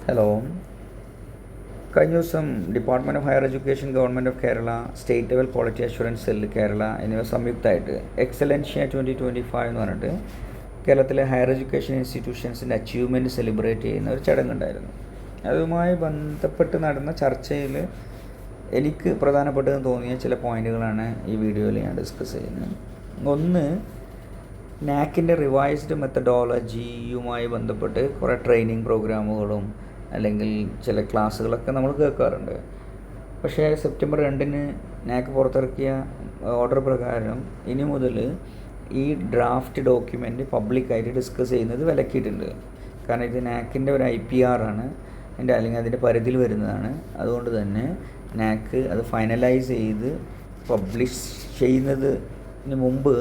Hello. കഴിഞ്ഞ ദിവസം department of higher education, government of Kerala, state level quality assurance cell Kerala എന്നിവ സംയുക്തമായിട്ട് Excellentia 2025 എന്ന് പറഞ്ഞിട്ട് കേരളത്തിലെ ഹയർ എഡ്യൂക്കേഷൻ ഇൻസ്റ്റിറ്റ്യൂഷൻസിൻ്റെ അച്ചീവ്മെൻറ്റ് സെലിബ്രേറ്റ് ചെയ്യുന്ന ഒരു ചടങ്ങുണ്ടായിരുന്നു. അതുമായി ബന്ധപ്പെട്ട് നടന്ന ചർച്ചയിൽ എനിക്ക് പ്രധാനപ്പെട്ടതെന്ന് തോന്നിയ ചില പോയിൻറ്റുകളാണ് ഈ വീഡിയോയിൽ ഞാൻ ഡിസ്കസ് ചെയ്യുന്നത്. ഒന്ന്, നാക്കിൻ്റെ റിവൈസ്ഡ് മെത്തഡോളജിയുമായി ബന്ധപ്പെട്ട് കുറേ ട്രെയിനിങ് പ്രോഗ്രാമുകളും അല്ലെങ്കിൽ ചില ക്ലാസ്സുകളൊക്കെ നമ്മൾ കേൾക്കാറുണ്ട്. പക്ഷേ സെപ്റ്റംബർ 2 നാക്ക് പുറത്തിറക്കിയ ഓർഡർ പ്രകാരം ഇനി മുതൽ ഈ ഡ്രാഫ്റ്റ് ഡോക്യുമെൻറ്റ് പബ്ലിക്കായിട്ട് ഡിസ്കസ് ചെയ്യുന്നത് വിലക്കിയിട്ടുണ്ട്. കാരണം ഇത് നാക്കിൻ്റെ ഒരു IPR ആണ്, അല്ലെങ്കിൽ അതിൻ്റെ പരിധിയിൽ വരുന്നതാണ്. അതുകൊണ്ട് തന്നെ നാക്ക് അത് ഫൈനലൈസ് ചെയ്ത് പബ്ലിഷ് ചെയ്യുന്നതിന് മുമ്പ്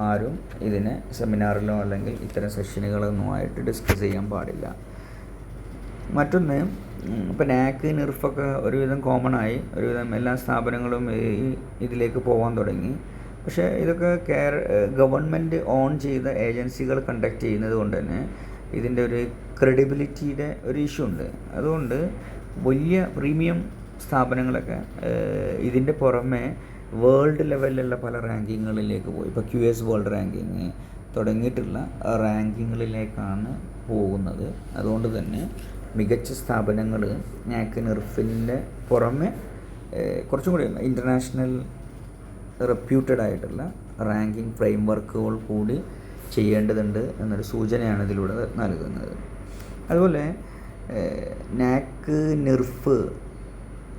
ആരും ഇതിനെ സെമിനാറിലോ അല്ലെങ്കിൽ ഇത്തരം സെഷനുകളൊന്നുമായിട്ട് ഡിസ്കസ് ചെയ്യാൻ പാടില്ല. മറ്റൊന്ന്, ഇപ്പോൾ നാക്ക് നിർഫൊക്കെ ഒരുവിധം കോമണായി, ഒരുവിധം എല്ലാ സ്ഥാപനങ്ങളും ഇതിലേക്ക് പോകാൻ തുടങ്ങി. പക്ഷേ ഇതൊക്കെ ഗവൺമെൻറ് ഓൺ ചെയ്ത ഏജൻസികൾ കണ്ടക്ട് ചെയ്യുന്നത് കൊണ്ട് തന്നെ ഇതിൻ്റെ ഒരു ക്രെഡിബിലിറ്റിയുടെ ഒരു ഇഷ്യൂ ഉണ്ട്. അതുകൊണ്ട് വലിയ പ്രീമിയം സ്ഥാപനങ്ങളൊക്കെ ഇതിൻ്റെ പുറമെ വേൾഡ് ലെവലിലുള്ള പല റാങ്കിങ്ങുകളിലേക്ക് പോയി. ഇപ്പോൾ QS വേൾഡ് റാങ്കിങ് തുടങ്ങിയിട്ടുള്ള റാങ്കിങ്ങുകളിലേക്കാണ് പോകുന്നത്. അതുകൊണ്ട് തന്നെ മികച്ച സ്ഥാപനങ്ങൾ നാക്ക് നിർഫിൻ്റെ പുറമെ കുറച്ചും കൂടി ഇൻ്റർനാഷണൽ റെപ്യൂട്ടഡ് ആയിട്ടുള്ള റാങ്കിങ് ഫ്രെയിം വർക്കുകൾ കൂടി ചെയ്യേണ്ടതുണ്ട് എന്നൊരു സൂചനയാണ് ഇതിലൂടെ നൽകുന്നത്. അതുപോലെ നാക്ക് നിർഫ്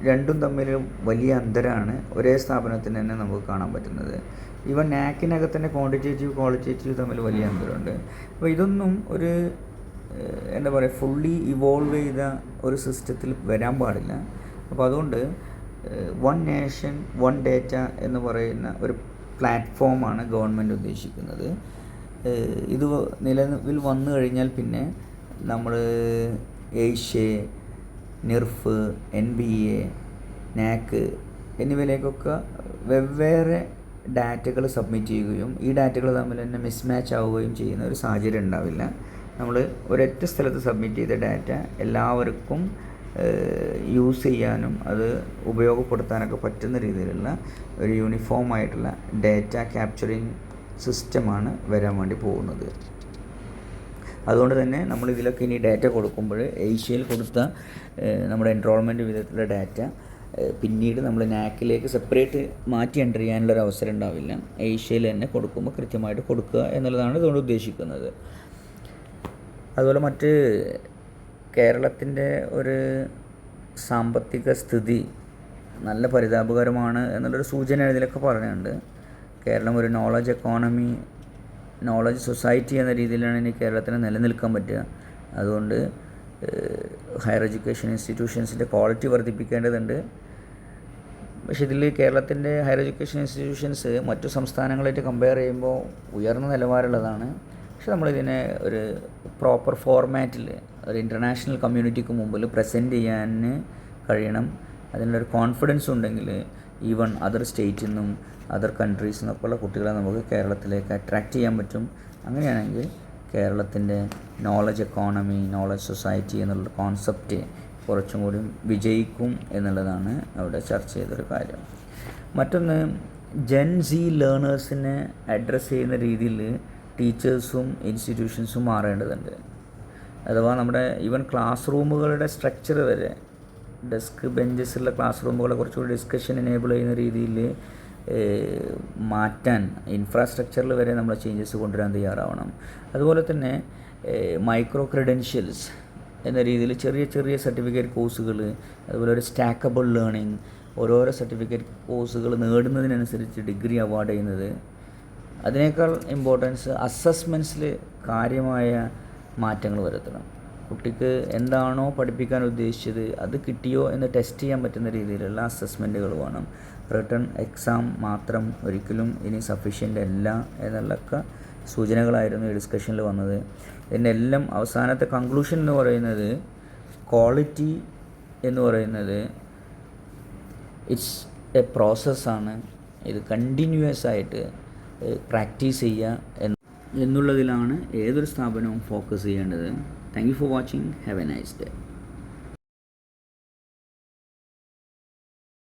രണ്ടും തമ്മിൽ വലിയ അന്തരമാണ് ഒരേ സ്ഥാപനത്തിന് തന്നെ നമുക്ക് കാണാൻ പറ്റുന്നത്. ഈവൻ നാക്കിനകത്ത് തന്നെ ക്വാണ്ടിറ്റേറ്റീവ് ക്വാളിറ്റേറ്റീവ് തമ്മിൽ വലിയ അന്തരമുണ്ട്. അപ്പോൾ ഇതൊന്നും ഒരു എന്താ പറയുക ഫുള്ളി ഇവോൾവ് ചെയ്ത ഒരു സിസ്റ്റത്തിൽ വരാൻ പാടില്ല. അപ്പോൾ അതുകൊണ്ട് വൺ നേഷൻ വൺ ഡേറ്റ എന്ന് പറയുന്ന ഒരു പ്ലാറ്റ്ഫോമാണ് ഗവൺമെൻറ് ഉദ്ദേശിക്കുന്നത്. ഇത് നിലവിൽ വന്നു കഴിഞ്ഞാൽ പിന്നെ നമ്മൾ ഏഷ്യ, നിർഫ്, NBA, നാക്ക് എന്നിവയിലേക്കൊക്കെ വെവ്വേറെ ഡാറ്റകൾ സബ്മിറ്റ് ചെയ്യുകയും ഈ ഡാറ്റകൾ തമ്മിൽ തന്നെ മിസ്മാച്ച് ആവുകയും ചെയ്യുന്ന ഒരു സാഹചര്യം ഉണ്ടാവില്ല. നമ്മൾ ഒരൊറ്റ സ്ഥലത്ത് സബ്മിറ്റ് ചെയ്ത ഡാറ്റ എല്ലാവർക്കും യൂസ് ചെയ്യാനും അത് ഉപയോഗപ്പെടുത്താനൊക്കെ പറ്റുന്ന രീതിയിലുള്ള ഒരു യൂണിഫോം ആയിട്ടുള്ള ഡാറ്റ ക്യാപ്ചറിങ് സിസ്റ്റമാണ് വരാൻ വേണ്ടി പോകുന്നത്. അതുകൊണ്ട് തന്നെ നമ്മൾ ഇതിലൊക്കെ ഇനി ഡാറ്റ കൊടുക്കുമ്പോൾ ഏഷ്യയിൽ കൊടുത്ത നമ്മുടെ എൻറോൾമെൻറ്റ് വിധത്തിലുള്ള ഡാറ്റ പിന്നീട് നമ്മൾ നാക്കിലേക്ക് സെപ്പറേറ്റ് മാറ്റി എൻ്റർ ചെയ്യാനുള്ളൊരു അവസരം ഉണ്ടാവില്ല. ഏഷ്യയിൽ തന്നെ കൊടുക്കുമ്പോൾ കൃത്യമായിട്ട് കൊടുക്കുക എന്നുള്ളതാണ് ഇതുകൊണ്ട് ഉദ്ദേശിക്കുന്നത്. അതുപോലെ മറ്റ് കേരളത്തിൻ്റെ ഒരു സാമ്പത്തിക സ്ഥിതി നല്ല പരിതാപകരമാണ് എന്നുള്ളൊരു സൂചന ഇതിലൊക്കെ പറയുന്നുണ്ട്. കേരളം ഒരു നോളജ് എക്കോണമി, നോളജ് സൊസൈറ്റി എന്ന രീതിയിലാണ് ഇനി കേരളത്തിന് നിലനിൽക്കാൻ പറ്റുക. അതുകൊണ്ട് ഹയർ എഡ്യൂക്കേഷൻ ഇൻസ്റ്റിറ്റ്യൂഷൻസിൻ്റെ ക്വാളിറ്റി വർദ്ധിപ്പിക്കേണ്ടതുണ്ട്. പക്ഷേ ഇതിൽ കേരളത്തിൻ്റെ ഹയർ എഡ്യൂക്കേഷൻ ഇൻസ്റ്റിറ്റ്യൂഷൻസ് മറ്റു സംസ്ഥാനങ്ങളായിട്ട് കമ്പയർ ചെയ്യുമ്പോൾ ഉയർന്ന നിലവാരമുള്ളതാണ്. പക്ഷെ നമ്മളിതിനെ ഒരു പ്രോപ്പർ ഫോർമാറ്റിൽ ഒരു ഇൻ്റർനാഷണൽ കമ്മ്യൂണിറ്റിക്ക് മുമ്പിൽ പ്രസൻറ്റ് ചെയ്യാൻ കഴിയണം. അതിനുള്ളൊരു കോൺഫിഡൻസ് ഉണ്ടെങ്കിൽ ഈവൺ അതർ സ്റ്റേറ്റിൽ നിന്നും അതർ കൺട്രീസിൽ നിന്നൊക്കെയുള്ള കുട്ടികളെ നമുക്ക് കേരളത്തിലേക്ക് അട്രാക്റ്റ് ചെയ്യാൻ പറ്റും. അങ്ങനെയാണെങ്കിൽ കേരളത്തിൻ്റെ നോളജ് എക്കോണമി, നോളജ് സൊസൈറ്റി എന്നുള്ള കോൺസെപ്റ്റ് കുറച്ചും കൂടി വിജയിക്കും എന്നുള്ളതാണ് അവിടെ ചർച്ച ചെയ്തൊരു കാര്യം. മറ്റൊന്ന്, ജെൻ സി ലേണേഴ്സിനെ അഡ്രസ്സ് ചെയ്യുന്ന രീതിയിൽ ടീച്ചേഴ്സും ഇൻസ്റ്റിറ്റ്യൂഷൻസും മാറേണ്ടതുണ്ട്. അഥവാ നമ്മുടെ ഈവൻ ക്ലാസ് റൂമുകളുടെ സ്ട്രക്ചർ വരെ, ഡെസ്ക് ബെഞ്ചസുള്ള ക്ലാസ് റൂമുകളെ കുറച്ചുകൂടി ഡിസ്കഷൻ എനേബിൾ ചെയ്യുന്ന രീതിയിൽ മാറ്റാൻ ഇൻഫ്രാസ്ട്രക്ചറിൽ വരെ നമ്മൾ ചേഞ്ചസ് കൊണ്ടുവരാൻ തയ്യാറാവണം. അതുപോലെ തന്നെ മൈക്രോ ക്രെഡൻഷ്യൽസ് എന്ന രീതിയിൽ ചെറിയ ചെറിയ സർട്ടിഫിക്കറ്റ് കോഴ്സുകൾ, അതുപോലെ ഒരു സ്റ്റാക്കബിൾ ലേണിംഗ്, ഓരോരോ സർട്ടിഫിക്കറ്റ് കോഴ്സുകൾ നേടുന്നതിനനുസരിച്ച് ഡിഗ്രി അവാർഡ് ചെയ്യുന്നത്, അതിനേക്കാൾ ഇമ്പോർട്ടൻസ് അസസ്മെൻറ്റ്സിൽ കാര്യമായ മാറ്റങ്ങൾ വരുത്തണം. കുട്ടിക്ക് എന്താണോ പഠിപ്പിക്കാൻ ഉദ്ദേശിച്ചത് അത് കിട്ടിയോ എന്ന് ടെസ്റ്റ് ചെയ്യാൻ പറ്റുന്ന രീതിയിലുള്ള അസസ്മെൻറ്റുകൾ വേണം. റിട്ടൺ എക്സാം മാത്രം ഒരിക്കലും ഇനി സഫീഷ്യൻ്റ് അല്ല എന്നുള്ളൊക്കെ സൂചനകളായിരുന്നു ഈ ഡിസ്കഷനിൽ വന്നത്. ഇതിൻ്റെ എല്ലാം അവസാനത്തെ കൺക്ലൂഷൻ എന്ന് പറയുന്നത് ക്വാളിറ്റി എന്ന് പറയുന്നത് ഇറ്റ്സ് എ പ്രോസസ്സാണ്. ഇത് കണ്ടിന്യൂസ് ആയിട്ട് പ്രാക്ടീസ് ചെയ്യുക എന്നുള്ളതിലാണ് ഏതൊരു സ്ഥാപനവും ഫോക്കസ് ചെയ്യേണ്ടത്. Thank you for watching. Have A nice day.